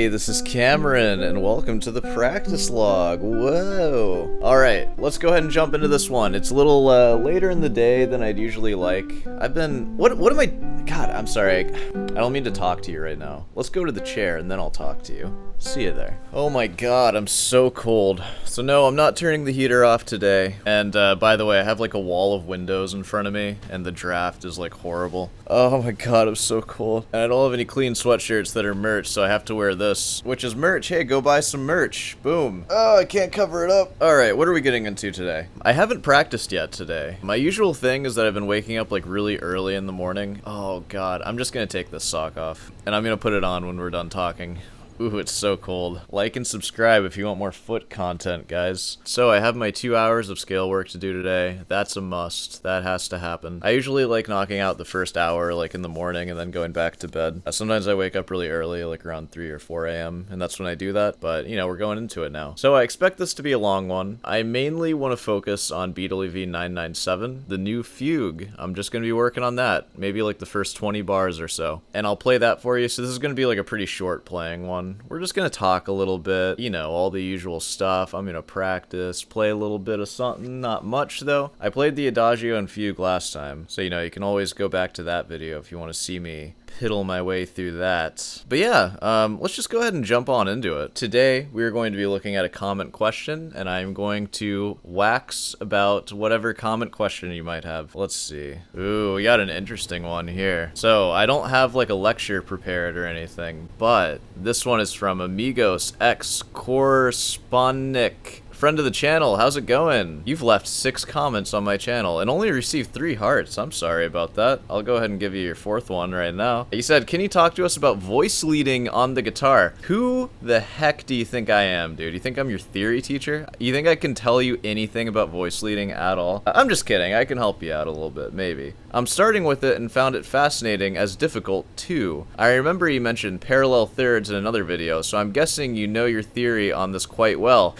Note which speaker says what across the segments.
Speaker 1: Hey, this is Cameron, and welcome to the practice log. Whoa. Alright, let's go ahead and jump into this one. It's a little later in the day than I'd usually like. What am I... God, I'm sorry. I don't mean to talk to you right now. Let's go to the chair, and then I'll talk to you. See you there. Oh my god, I'm so cold. So no, I'm not turning the heater off today. And by the way, I have like a wall of windows in front of me, and the draft is like horrible. Oh my god, I'm so cold. And I don't have any clean sweatshirts that are merch, so I have to wear this, which is merch. Hey, go buy some merch. Boom. Oh, I can't cover it up. Alright, what are we getting into today? I haven't practiced yet today. My usual thing is that I've been waking up like really early in the morning. Oh god, I'm just gonna take this sock off, and I'm gonna put it on when we're done talking. Ooh, it's so cold. Like and subscribe if you want more foot content, guys. So I have my 2 hours of scale work to do today. That's a must. That has to happen. I usually like knocking out the first hour like in the morning and then going back to bed. Sometimes I wake up really early, like around 3 or 4 a.m. and that's when I do that, but you know, we're going into it now. So I expect this to be a long one. I mainly want to focus on BWV 997, the new fugue. I'm just going to be working on that. Maybe like the first 20 bars or so. And I'll play that for you. So this is going to be like a pretty short playing one. We're just gonna talk a little bit, you know, all the usual stuff. I'm gonna practice, play a little bit of something, not much though. I played the Adagio and Fugue last time, so you know, you can always go back to that video if you want to see me piddle my way through that. But yeah, let's just go ahead and jump on into it. Today, we're going to be looking at a comment question, and I'm going to wax about whatever comment question you might have. Let's see. Ooh, we got an interesting one here. So, I don't have like a lecture prepared or anything, but this one is from Amigos X Correspondnick. Friend of the channel, how's it going? You've left 6 comments on my channel and only received 3 hearts. I'm sorry about that. I'll go ahead and give you your 4th one right now. You said, can you talk to us about voice leading on the guitar? Who the heck do you think I am, dude? You think I'm your theory teacher? You think I can tell you anything about voice leading at all? I'm just kidding. I can help you out a little bit, maybe. I'm starting with it and found it fascinating as difficult too. I remember you mentioned parallel thirds in another video, so I'm guessing you know your theory on this quite well.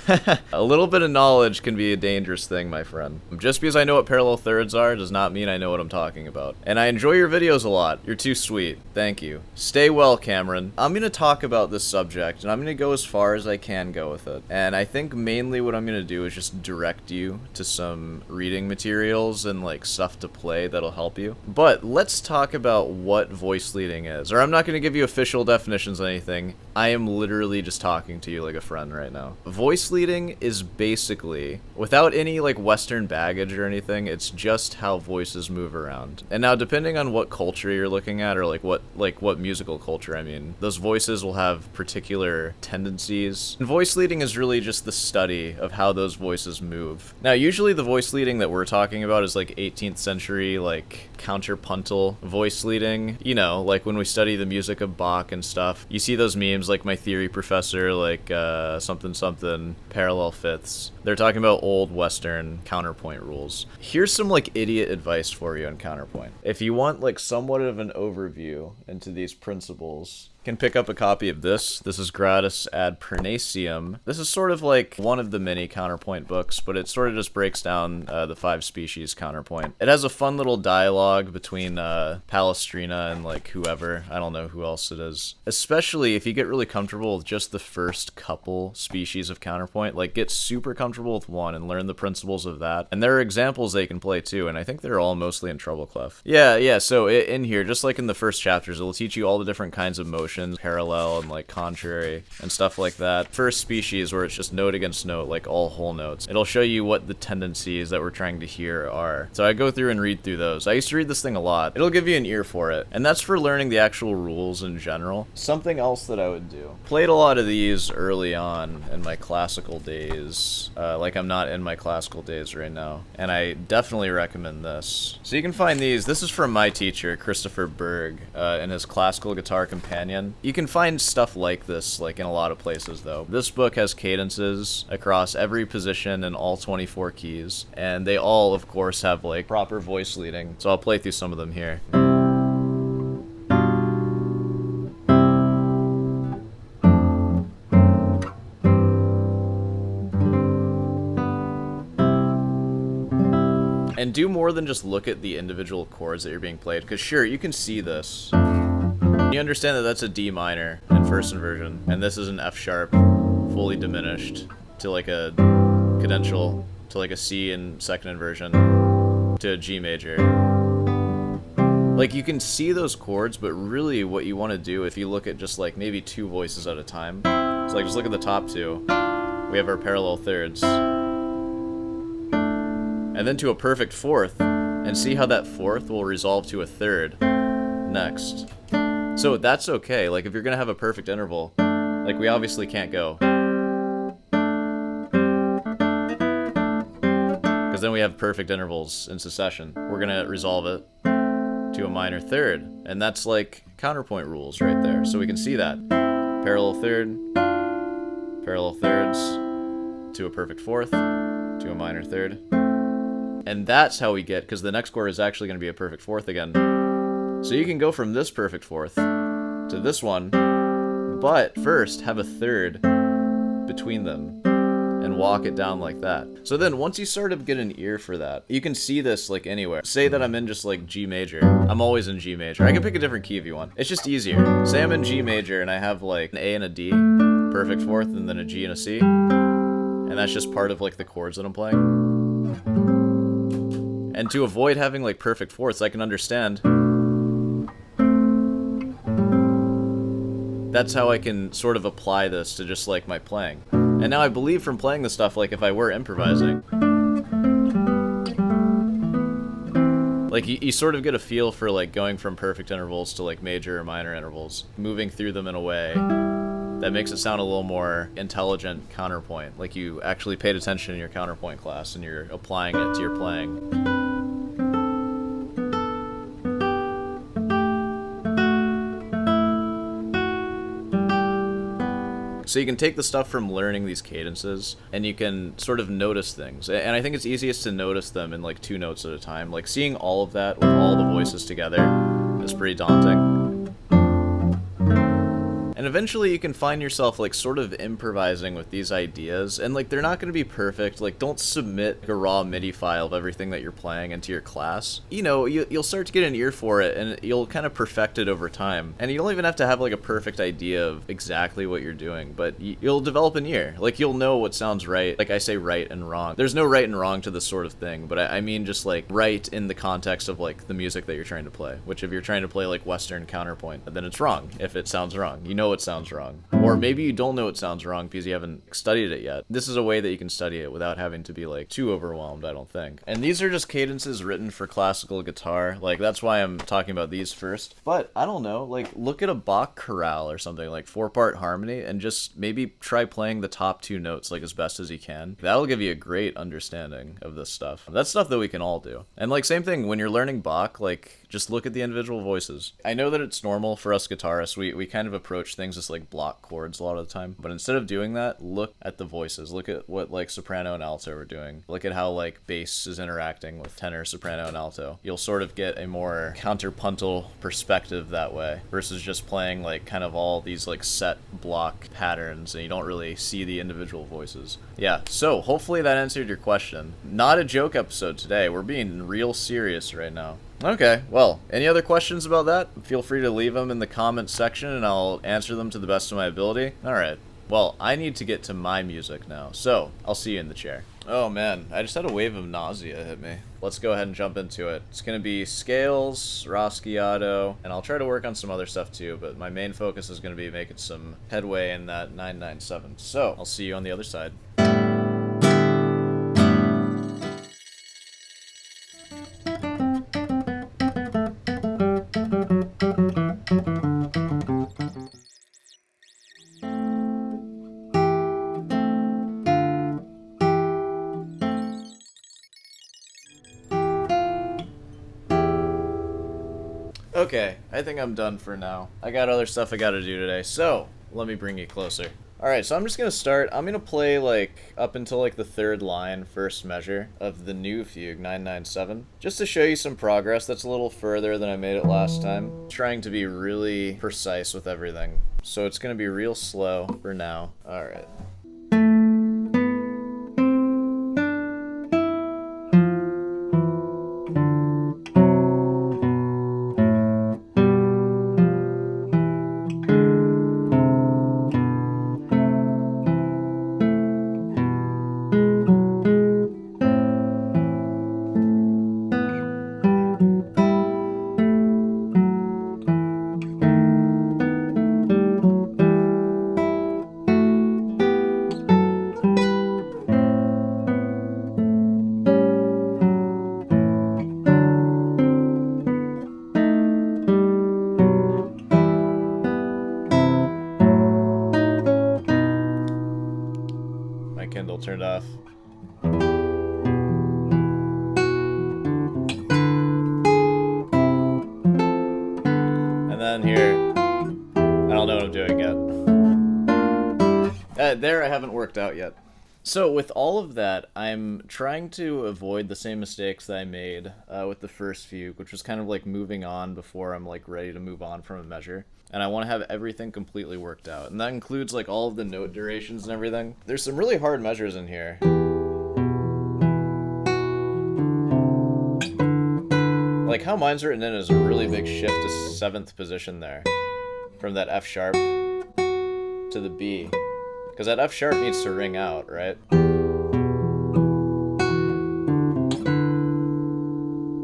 Speaker 1: A little bit of knowledge can be a dangerous thing, my friend. Just because I know what parallel thirds are does not mean I know what I'm talking about. And I enjoy your videos a lot. You're too sweet. Thank you. Stay well, Cameron. I'm going to talk about this subject, and I'm going to go as far as I can go with it. And I think mainly what I'm going to do is just direct you to some reading materials and like stuff to play that'll help you. But let's talk about what voice leading is. Or I'm not going to give you official definitions on anything. I am literally just talking to you like a friend right now. Voice leading is basically, without any like Western baggage or anything, it's just how voices move around. And now depending on what culture you're looking at, or like what musical culture, I mean, those voices will have particular tendencies. And voice leading is really just the study of how those voices move. Now usually the voice leading that we're talking about is like 18th century, like counterpuntal voice leading. You know, like when we study the music of Bach and stuff, you see those memes like my theory professor, like something parallel fifths. They're talking about old Western counterpoint rules. Here's some like idiot advice for you on counterpoint. If you want like somewhat of an overview into these principles, can pick up a copy of this. This is Gratis ad Pernacium. This is sort of like one of the many counterpoint books, but it sort of just breaks down the 5 species counterpoint. It has a fun little dialogue between Palestrina and like whoever. I don't know who else it is. Especially if you get really comfortable with just the first couple species of counterpoint, like get super comfortable with one and learn the principles of that. And there are examples they can play too, and I think they're all mostly in treble clef. Yeah, so in here, just like in the first chapters, it'll teach you all the different kinds of motions, parallel and like contrary and stuff like that. First species, where it's just note against note, like all whole notes. It'll show you what the tendencies that we're trying to hear are. So I go through and read through those. I used to read this thing a lot. It'll give you an ear for it. And that's for learning the actual rules in general. Something else that I would do. Played a lot of these early on in my classical days. Like I'm not in my classical days right now. And I definitely recommend this. So you can find these. This is from my teacher, Christopher Berg, in his Classical Guitar Companion. You can find stuff like this like in a lot of places though. This book has cadences across every position in all 24 keys, and they all of course have like proper voice leading. So I'll play through some of them here. And do more than just look at the individual chords that you're being played, because sure, you can see this. You understand that that's a D minor in first inversion, and this is an F sharp, fully diminished to like a cadential, to like a C in second inversion, to a G major. Like, you can see those chords, but really what you want to do, if you look at just like maybe two voices at a time, so like just look at the top two. We have our parallel thirds. And then to a perfect fourth, and see how that fourth will resolve to a third next. So that's okay. Like, if you're gonna have a perfect interval, like, we obviously can't go, because then we have perfect intervals in succession. We're gonna resolve it to a minor third, and that's like counterpoint rules right there. So we can see that parallel third, parallel thirds, to a perfect fourth, to a minor third. And that's how we get, because the next chord is actually going to be a perfect fourth again. So you can go from this perfect fourth to this one, but first have a third between them and walk it down like that. So then once you sort of get an ear for that, you can see this like anywhere. Say that I'm in just like G major. I'm always in G major. I can pick a different key if you want. It's just easier. Say I'm in G major and I have like an A and a D, perfect fourth, and then a G and a C. And that's just part of like the chords that I'm playing. And to avoid having like perfect fourths, I can understand. That's how I can sort of apply this to just like my playing. And now I believe from playing this stuff, like if I were improvising, like you sort of get a feel for like going from perfect intervals to like major or minor intervals, moving through them in a way that makes it sound a little more intelligent counterpoint, like you actually paid attention in your counterpoint class and you're applying it to your playing. So you can take the stuff from learning these cadences, and you can sort of notice things. And I think it's easiest to notice them in like 2 notes at a time. Like, seeing all of that with all the voices together is pretty daunting. And eventually you can find yourself like sort of improvising with these ideas, and like they're not going to be perfect. Like, don't submit a raw MIDI file of everything that you're playing into your class. You know, you'll start to get an ear for it, and you'll kind of perfect it over time. And you don't even have to have like a perfect idea of exactly what you're doing, but you'll develop an ear. Like, you'll know what sounds right. Like I say, right and wrong. There's no right and wrong to this sort of thing, but I mean just like right in the context of like the music that you're trying to play. Which, if you're trying to play like Western counterpoint, then it's wrong if it sounds wrong. You know it sounds wrong. Or maybe you don't know it sounds wrong because you haven't studied it yet. This is a way that you can study it without having to be like too overwhelmed, I don't think. And these are just cadences written for classical guitar. Like, that's why I'm talking about these first. But I don't know, like, look at a Bach chorale or something, like 4-part harmony, and just maybe try playing the top 2 notes like as best as you can. That'll give you a great understanding of this stuff. That's stuff that we can all do. And like, same thing when you're learning Bach, like, just look at the individual voices. I know that it's normal for us guitarists, we kind of approach things as like block chords a lot of the time, but instead of doing that, look at the voices. Look at what like soprano and alto are doing. Look at how like bass is interacting with tenor, soprano, and alto. You'll sort of get a more counterpuntal perspective that way, versus just playing like kind of all these like set block patterns and you don't really see the individual voices. Yeah, so hopefully that answered your question. Not a joke episode today. We're being real serious right now. Okay, well, any other questions about that? Feel free to leave them in the comments section and I'll answer them to the best of my ability. Alright, well, I need to get to my music now, so I'll see you in the chair. Oh man, I just had a wave of nausea hit me. Let's go ahead and jump into it. It's gonna be scales, Raschiato, and I'll try to work on some other stuff too, but my main focus is gonna be making some headway in that 997. So, I'll see you on the other side. Okay, I think I'm done for now. I got other stuff I gotta do today, so let me bring you closer. Alright, so I'm just gonna start. I'm gonna play like up until like the 3rd line, first measure of the new fugue, 997. Just to show you some progress that's a little further than I made it last time. Trying to be really precise with everything. So it's gonna be real slow for now. Alright. Kindle turned off. And then here, I don't know what I'm doing yet. There I haven't worked out yet. So with all of that, I'm trying to avoid the same mistakes that I made with the first fugue, which was kind of like moving on before I'm like ready to move on from a measure. And I want to have everything completely worked out. And that includes like all of the note durations and everything. There's some really hard measures in here. Like how mine's written in is a really big shift to 7th position there. From that F sharp to the B. Because that F sharp needs to ring out, right?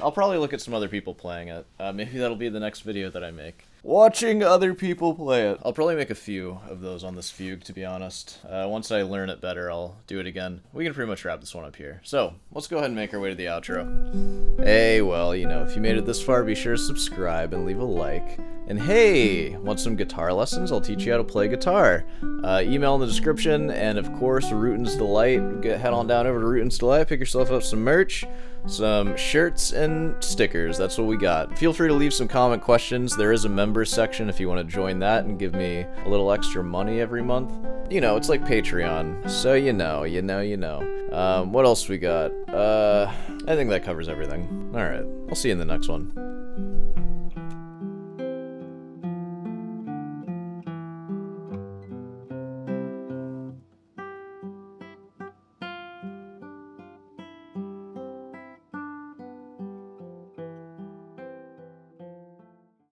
Speaker 1: I'll probably look at some other people playing it. Maybe that'll be the next video that I make. Watching other people play it. I'll probably make a few of those on this fugue, to be honest. Once I learn it better, I'll do it again. We can pretty much wrap this one up here. So, let's go ahead and make our way to the outro. Hey, well, you know, if you made it this far, be sure to subscribe and leave a like. And hey, want some guitar lessons? I'll teach you how to play guitar. Email in the description, and of course, Rootin's Delight. Head on down over to Rootin's Delight, pick yourself up some merch, some shirts, and stickers. That's what we got. Feel free to leave some comment questions. There is a members section if you want to join that and give me a little extra money every month. You know, it's like Patreon, so you know. What else we got? I think that covers everything. Alright, I'll see you in the next one.